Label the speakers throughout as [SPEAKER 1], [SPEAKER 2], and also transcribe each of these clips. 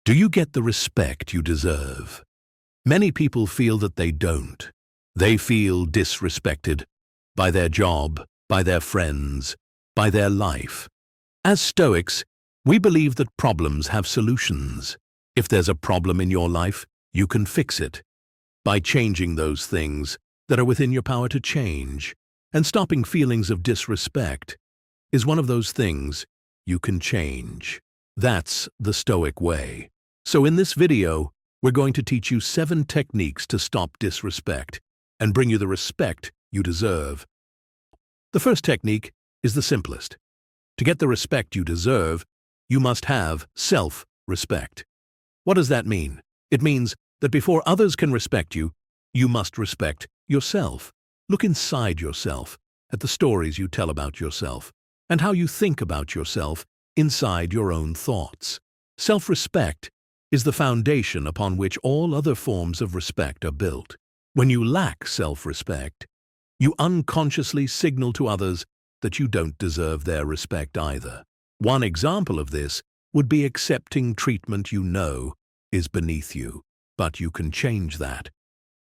[SPEAKER 1] Do you get the respect you deserve? Many people feel that they don't. They feel disrespected by their job, by their friends, by their life. As Stoics, we believe that problems have solutions. If there's a problem in your life, you can fix it by changing those things that are within your power to change. And stopping feelings of disrespect is one of those things you can change. That's the Stoic way. So in this video, we're going to teach you 7 techniques to stop disrespect and bring you the respect you deserve. The first technique is the simplest. To get the respect you deserve, you must have self-respect. What does that mean? It means that before others can respect you, you must respect yourself. Look inside yourself, at the stories you tell about yourself, and how you think about yourself inside your own thoughts. Self-respect is the foundation upon which all other forms of respect are built. When you lack self-respect, you unconsciously signal to others that you don't deserve their respect either. One example of this would be accepting treatment you know is beneath you, but you can change that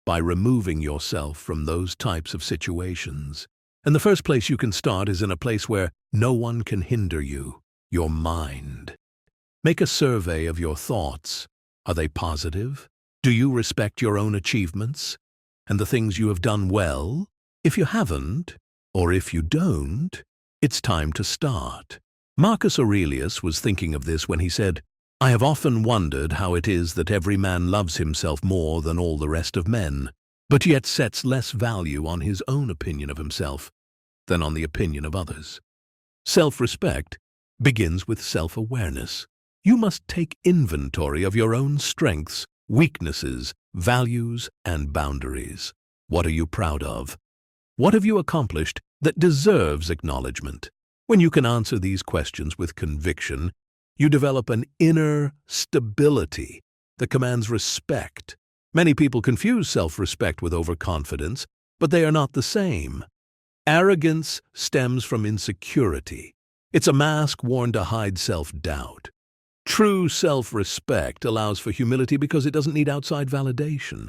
[SPEAKER 1] by removing yourself from those types of situations. And the first place you can start is in a place where no one can hinder you, your mind. Make a survey of your thoughts. Are they positive? Do you respect your own achievements and the things you have done well? If you haven't, or if you don't, it's time to start. Marcus Aurelius was thinking of this when he said, "I have often wondered how it is that every man loves himself more than all the rest of men, but yet sets less value on his own opinion of himself than on the opinion of others." Self-respect begins with self-awareness. You must take inventory of your own strengths, weaknesses, values, and boundaries. What are you proud of? What have you accomplished that deserves acknowledgement? When you can answer these questions with conviction, you develop an inner stability that commands respect. Many people confuse self-respect with overconfidence, but they are not the same. Arrogance stems from insecurity. It's a mask worn to hide self-doubt. True self-respect allows for humility because it doesn't need outside validation.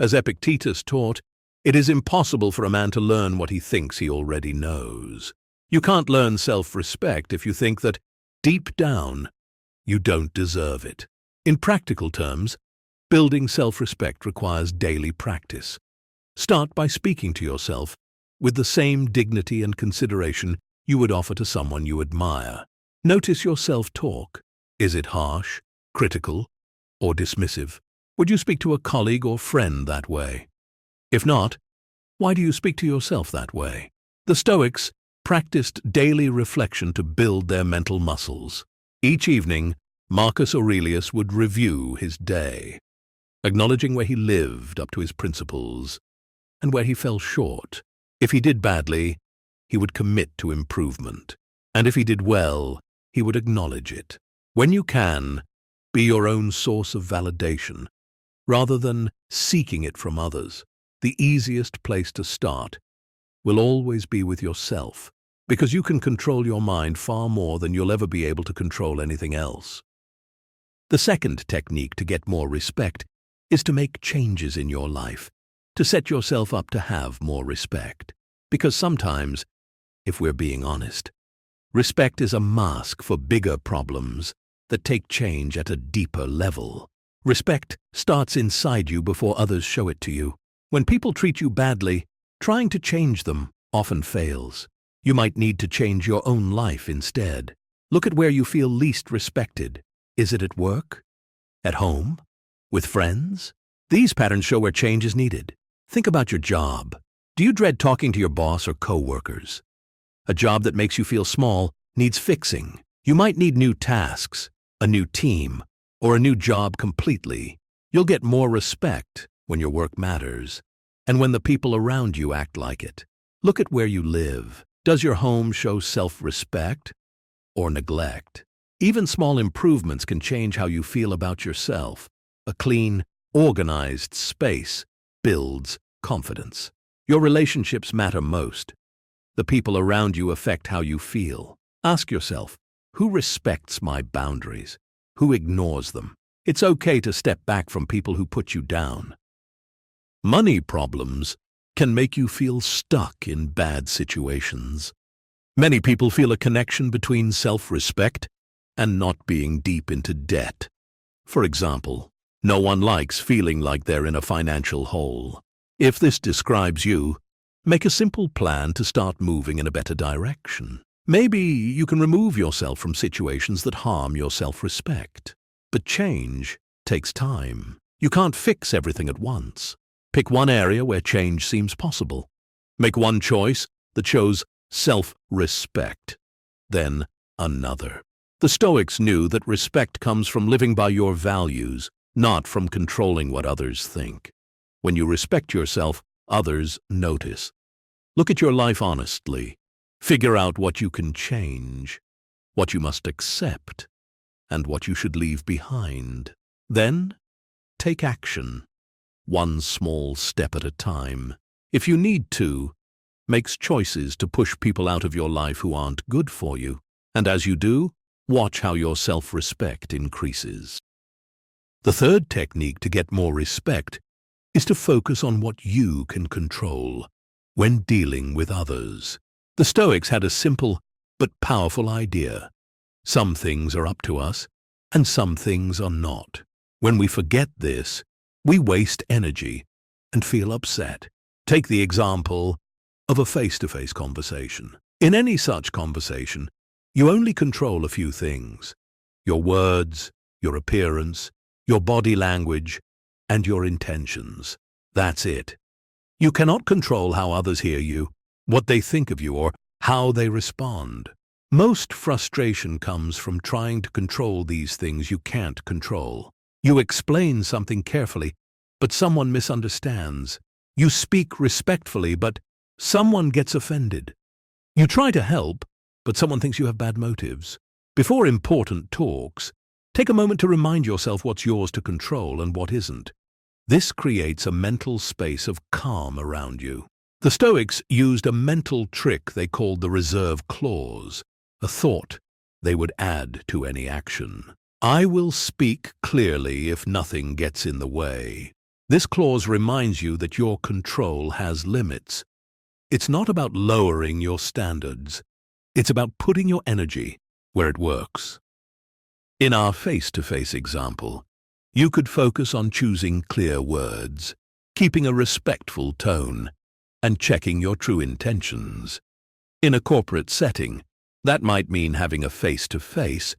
[SPEAKER 1] As Epictetus taught, it is impossible for a man to learn what he thinks he already knows. You can't learn self-respect if you think that, deep down, you don't deserve it. In practical terms, building self-respect requires daily practice. Start by speaking to yourself with the same dignity and consideration you would offer to someone you admire. Notice your self-talk. Is it harsh, critical, or dismissive? Would you speak to a colleague or friend that way? If not, why do you speak to yourself that way? The Stoics practiced daily reflection to build their mental muscles. Each evening, Marcus Aurelius would review his day, acknowledging where he lived up to his principles and where he fell short. If he did badly, he would commit to improvement, and if he did well, he would acknowledge it. When you can, be your own source of validation, rather than seeking it from others. The easiest place to start will always be with yourself, because you can control your mind far more than you'll ever be able to control anything else. The second technique to get more respect is to make changes in your life, to set yourself up to have more respect. Because sometimes, if we're being honest, respect is a mask for bigger problems that take change at a deeper level. Respect starts inside you before others show it to you. When people treat you badly, trying to change them often fails. You might need to change your own life instead. Look at where you feel least respected. Is it at work? At home? With friends? These patterns show where change is needed. Think about your job. Do you dread talking to your boss or co-workers? A job that makes you feel small needs fixing. You might need new tasks, a new team, or a new job completely. You'll get more respect when your work matters, and when the people around you act like it. Look at where you live. Does your home show self-respect or neglect? Even small improvements can change how you feel about yourself. A clean, organized space builds confidence. Your relationships matter most. The people around you affect how you feel. Ask yourself, who respects my boundaries? Who ignores them? It's okay to step back from people who put you down. Money problems can make you feel stuck in bad situations. Many people feel a connection between self-respect and not being deep into debt. For example, no one likes feeling like they're in a financial hole. If this describes you, make a simple plan to start moving in a better direction. Maybe you can remove yourself from situations that harm your self-respect. But change takes time. You can't fix everything at once. Pick one area where change seems possible. Make one choice that shows self-respect, then another. The Stoics knew that respect comes from living by your values, not from controlling what others think. When you respect yourself, others notice. Look at your life honestly. Figure out what you can change, what you must accept, and what you should leave behind. Then, take action, one small step at a time. If you need to, make choices to push people out of your life who aren't good for you. And as you do, watch how your self-respect increases. The third technique to get more respect is to focus on what you can control when dealing with others. The Stoics had a simple but powerful idea. Some things are up to us, and some things are not. When we forget this, we waste energy and feel upset. Take the example of a face-to-face conversation. In any such conversation, you only control a few things: your words, your appearance, your body language, and your intentions. That's it. You cannot control how others hear you, what they think of you, or how they respond. Most frustration comes from trying to control these things you can't control. You explain something carefully, but someone misunderstands. You speak respectfully, but someone gets offended. You try to help, but someone thinks you have bad motives. Before important talks, take a moment to remind yourself what's yours to control and what isn't. This creates a mental space of calm around you. The Stoics used a mental trick they called the reserve clause, a thought they would add to any action. I will speak clearly if nothing gets in the way. This clause reminds you that your control has limits. It's not about lowering your standards. It's about putting your energy where it works. In our face-to-face example, you could focus on choosing clear words, keeping a respectful tone, and checking your true intentions. In a corporate setting, that might mean having a face-to-face,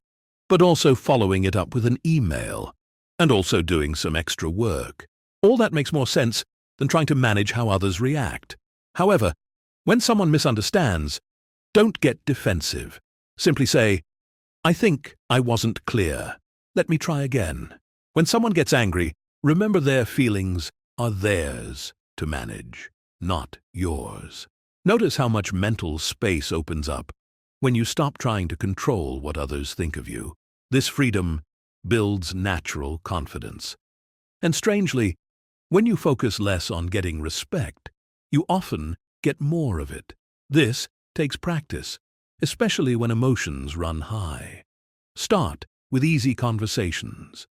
[SPEAKER 1] but also following it up with an email, and also doing some extra work. All that makes more sense than trying to manage how others react. However, when someone misunderstands, don't get defensive. Simply say, I think I wasn't clear. Let me try again. When someone gets angry, remember their feelings are theirs to manage, not yours. Notice how much mental space opens up when you stop trying to control what others think of you. This freedom builds natural confidence. And strangely, when you focus less on getting respect, you often get more of it. This takes practice, especially when emotions run high. Start with easy conversations.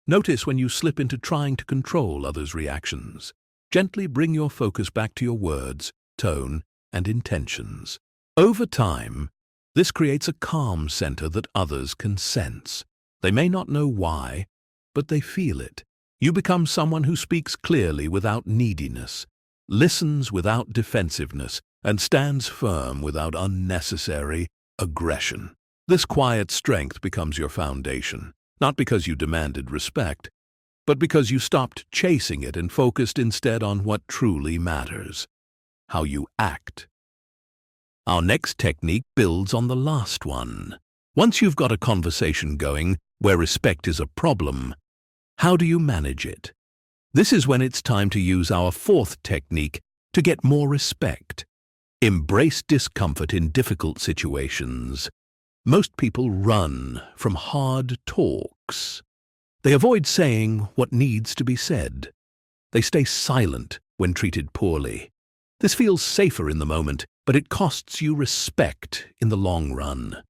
[SPEAKER 1] Notice when you slip into trying to control others' reactions. Gently bring your focus back to your words, tone, and intentions. Over time, this creates a calm center that others can sense. They may not know why, but they feel it. You become someone who speaks clearly without neediness, listens without defensiveness, and stands firm without unnecessary aggression. This quiet strength becomes your foundation, not because you demanded respect, but because you stopped chasing it and focused instead on what truly matters: how you act. Our next technique builds on the last one. Once you've got a conversation going where respect is a problem, how do you manage it? This is when it's time to use our fourth technique to get more respect. Embrace discomfort in difficult situations. Most people run from hard talks. They avoid saying what needs to be said. They stay silent when treated poorly. This feels safer in the moment, but it costs you respect in the long run.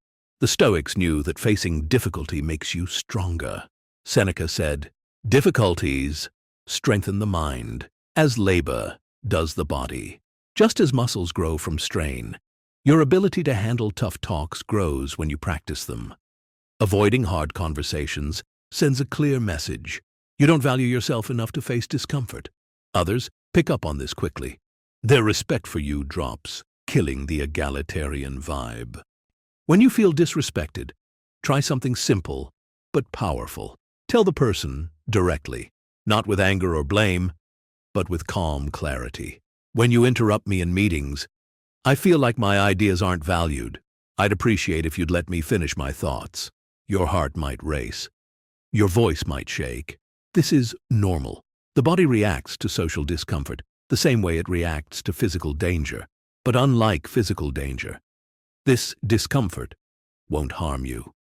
[SPEAKER 1] The Stoics knew that facing difficulty makes you stronger. Seneca said, "Difficulties strengthen the mind, as labor does the body." Just as muscles grow from strain, your ability to handle tough talks grows when you practice them. Avoiding hard conversations sends a clear message. You don't value yourself enough to face discomfort. Others pick up on this quickly. Their respect for you drops, killing the egalitarian vibe. When you feel disrespected, try something simple but powerful. Tell the person directly, not with anger or blame, but with calm clarity. When you interrupt me in meetings, I feel like my ideas aren't valued. I'd appreciate if you'd let me finish my thoughts. Your heart might race. Your voice might shake. This is normal. The body reacts to social discomfort the same way it reacts to physical danger. But unlike physical danger, this discomfort won't harm you.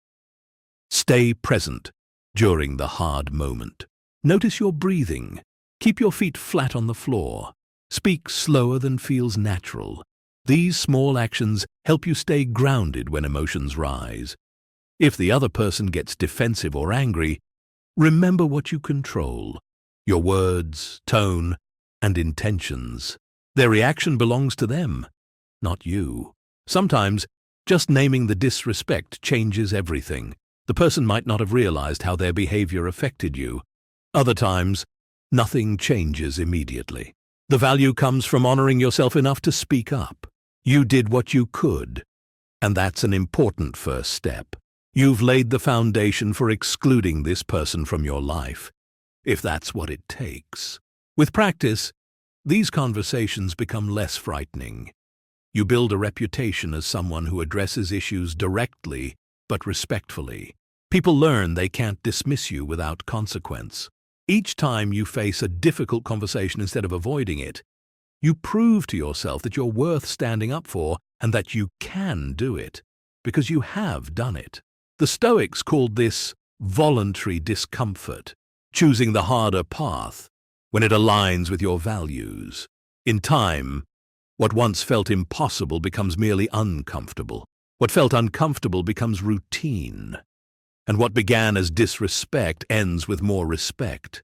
[SPEAKER 1] Stay present during the hard moment. Notice your breathing. Keep your feet flat on the floor. Speak slower than feels natural. These small actions help you stay grounded when emotions rise. If the other person gets defensive or angry, remember what you control: your words, tone, and intentions. Their reaction belongs to them, not you. Sometimes, just naming the disrespect changes everything. The person might not have realized how their behavior affected you. Other times, nothing changes immediately. The value comes from honoring yourself enough to speak up. You did what you could, and that's an important first step. You've laid the foundation for excluding this person from your life, if that's what it takes. With practice, these conversations become less frightening. You build a reputation as someone who addresses issues directly but respectfully. People learn they can't dismiss you without consequence. Each time you face a difficult conversation instead of avoiding it, you prove to yourself that you're worth standing up for and that you can do it, because you have done it. The Stoics called this voluntary discomfort, choosing the harder path when it aligns with your values. In time, what once felt impossible becomes merely uncomfortable. What felt uncomfortable becomes routine. And what began as disrespect ends with more respect.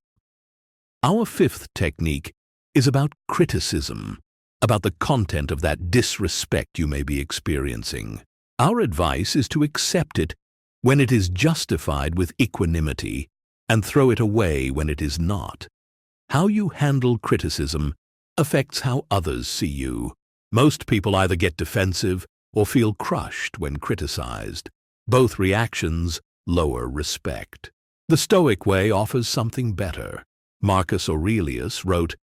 [SPEAKER 1] Our fifth technique is about criticism, about the content of that disrespect you may be experiencing. Our advice is to accept it when it is justified with equanimity and throw it away when it is not. How you handle criticism affects how others see you. Most people either get defensive or feel crushed when criticized. Both reactions lower respect. The Stoic way offers something better. Marcus Aurelius wrote,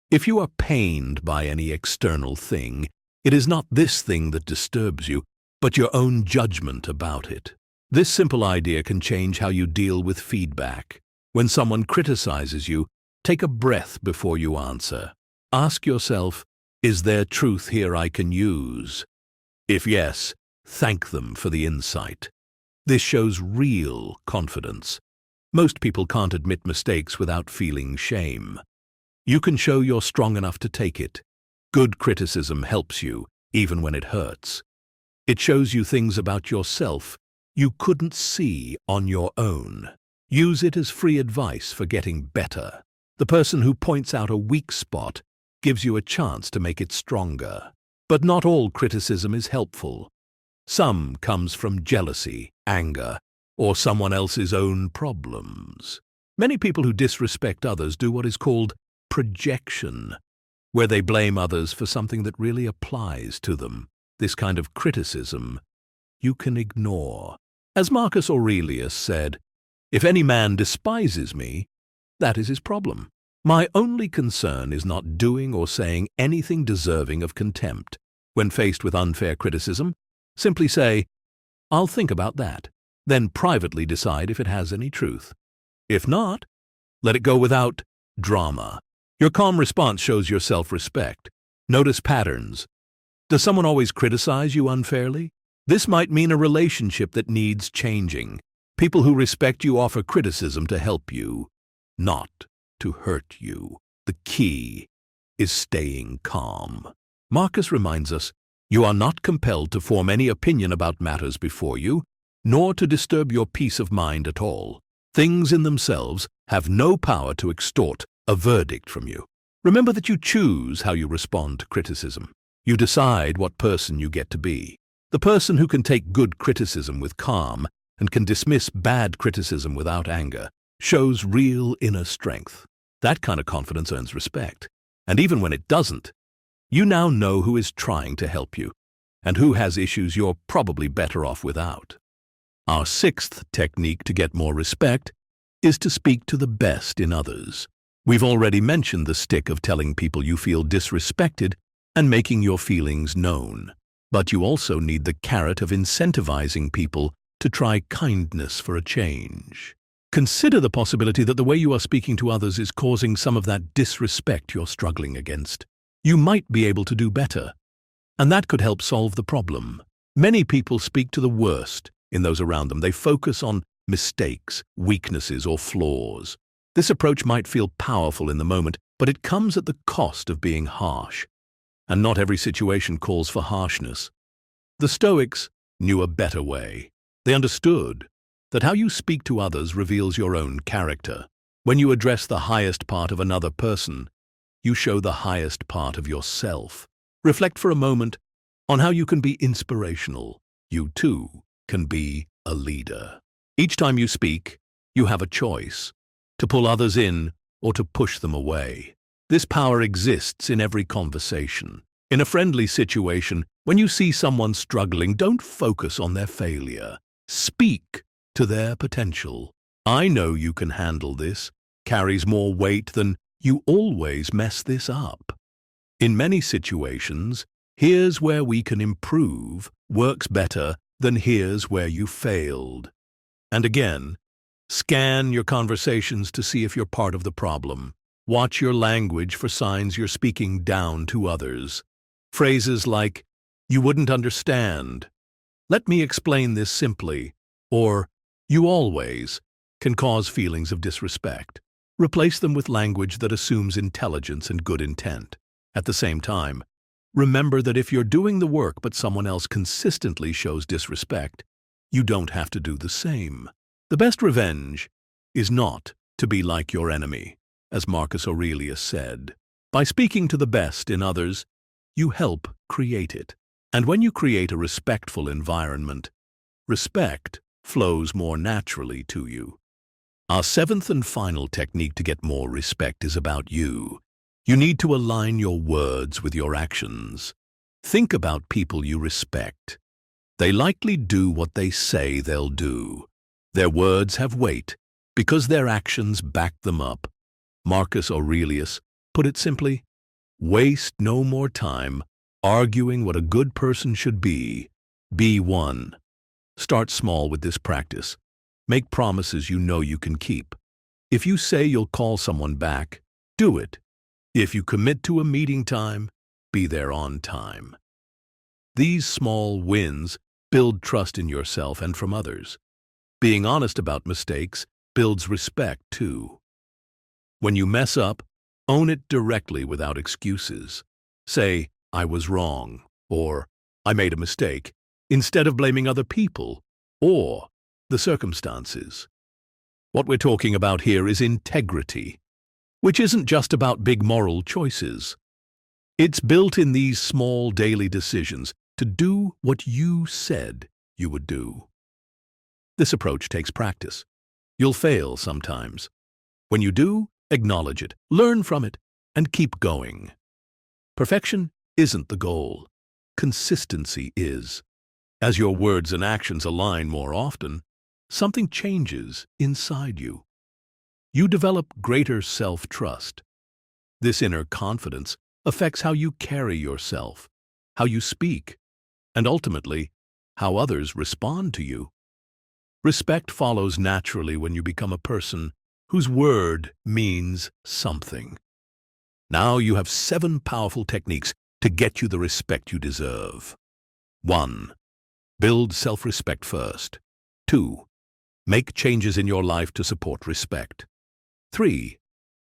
[SPEAKER 1] "If you are pained by any external thing, it is not this thing that disturbs you, but your own judgment about it." This simple idea can change how you deal with feedback. When someone criticizes you, take a breath before you answer. Ask yourself, is there truth here I can use? If yes, thank them for the insight. This shows real confidence. Most people can't admit mistakes without feeling shame. You can show you're strong enough to take it. Good criticism helps you, even when it hurts. It shows you things about yourself you couldn't see on your own. Use it as free advice for getting better. The person who points out a weak spot gives you a chance to make it stronger. But not all criticism is helpful. Some comes from jealousy, anger, or someone else's own problems. Many people who disrespect others do what is called projection, where they blame others for something that really applies to them. This kind of criticism you can ignore. As Marcus Aurelius said, "If any man despises me, that is his problem. My only concern is not doing or saying anything deserving of contempt. When faced with unfair criticism, simply say, 'I'll think about that,' then privately decide if it has any truth. If not, let it go without drama. Your calm response shows your self-respect. Notice patterns. Does someone always criticize you unfairly? This might mean a relationship that needs changing. People who respect you offer criticism to help you, not to hurt you. The key is staying calm. Marcus reminds us, you are not compelled to form any opinion about matters before you, nor to disturb your peace of mind at all. Things in themselves have no power to extort a verdict from you. Remember that you choose how you respond to criticism. You decide what person you get to be. The person who can take good criticism with calm and can dismiss bad criticism without anger shows real inner strength. That kind of confidence earns respect. And even when it doesn't, you now know who is trying to help you and who has issues you're probably better off without. Our sixth technique to get more respect is to speak to the best in others. We've already mentioned the stick of telling people you feel disrespected and making your feelings known. But you also need the carrot of incentivizing people to try kindness for a change. Consider the possibility that the way you are speaking to others is causing some of that disrespect you're struggling against. You might be able to do better, and that could help solve the problem. Many people speak to the worst in those around them. They focus on mistakes, weaknesses, or flaws. This approach might feel powerful in the moment, but it comes at the cost of being harsh. And not every situation calls for harshness. The Stoics knew a better way. They understood that how you speak to others reveals your own character. When you address the highest part of another person, you show the highest part of yourself. Reflect for a moment on how you can be inspirational. You too can be a leader. Each time you speak, you have a choice: to pull others in or to push them away. This power exists in every conversation. In a friendly situation, when you see someone struggling, don't focus on their failure. Speak to their potential. "I know you can handle this" carries more weight than "you always mess this up." In many situations, "here's where we can improve" works better than "here's where you failed." And again, scan your conversations to see if you're part of the problem. Watch your language for signs you're speaking down to others. Phrases like, "You wouldn't understand," "Let me explain this simply," or "You always," can cause feelings of disrespect. Replace them with language that assumes intelligence and good intent. At the same time, remember that if you're doing the work but someone else consistently shows disrespect, you don't have to do the same. The best revenge is not to be like your enemy, as Marcus Aurelius said. By speaking to the best in others, you help create it. And when you create a respectful environment, respect flows more naturally to you. Our seventh and final technique to get more respect is about you. You need to align your words with your actions. Think about people you respect. They likely do what they say they'll do. Their words have weight because their actions back them up. Marcus Aurelius put it simply, "Waste no more time arguing what a good person should be. Be one." Start small with this practice. Make promises you know you can keep. If you say you'll call someone back, do it. If you commit to a meeting time, be there on time. These small wins build trust in yourself and from others. Being honest about mistakes builds respect too. When you mess up, own it directly without excuses. Say, "I was wrong," or "I made a mistake," instead of blaming other people or the circumstances. What we're talking about here is integrity, which isn't just about big moral choices. It's built in these small daily decisions to do what you said you would do. This approach takes practice. You'll fail sometimes. When you do, acknowledge it, learn from it, and keep going. Perfection isn't the goal. Consistency is. As your words and actions align more often, something changes inside you. You develop greater self-trust. This inner confidence affects how you carry yourself, how you speak, and ultimately, how others respond to you. Respect follows naturally when you become a person whose word means something. Now you have 7 powerful techniques to get you the respect you deserve. 1. Build self-respect first. 2. Make changes in your life to support respect. 3.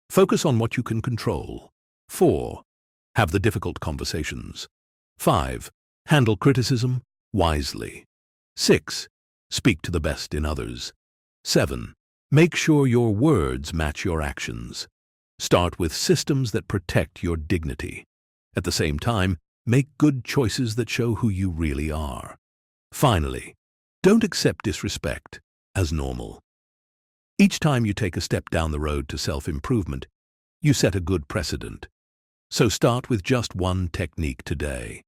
[SPEAKER 1] Focus on what you can control. 4. Have the difficult conversations. 5. Handle criticism wisely. 6. Speak to the best in others. 7. Make sure your words match your actions. Start with systems that protect your dignity. At the same time, make good choices that show who you really are. Finally, don't accept disrespect as normal. Each time you take a step down the road to self-improvement, you set a good precedent. So start with just one technique today.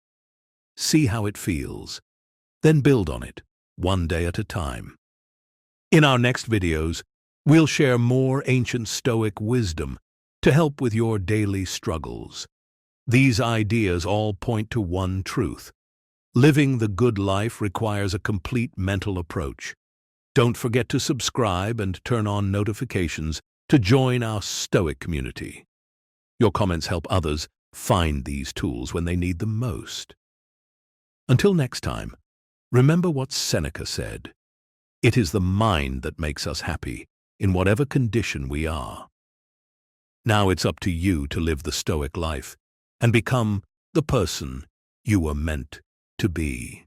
[SPEAKER 1] See how it feels. Then build on it, one day at a time. In our next videos, we'll share more ancient Stoic wisdom to help with your daily struggles. These ideas all point to one truth. Living the good life requires a complete mental approach. Don't forget to subscribe and turn on notifications to join our Stoic community. Your comments help others find these tools when they need them most. Until next time, remember what Seneca said. It is the mind that makes us happy, in whatever condition we are. Now it's up to you to live the Stoic life and become the person you were meant to be.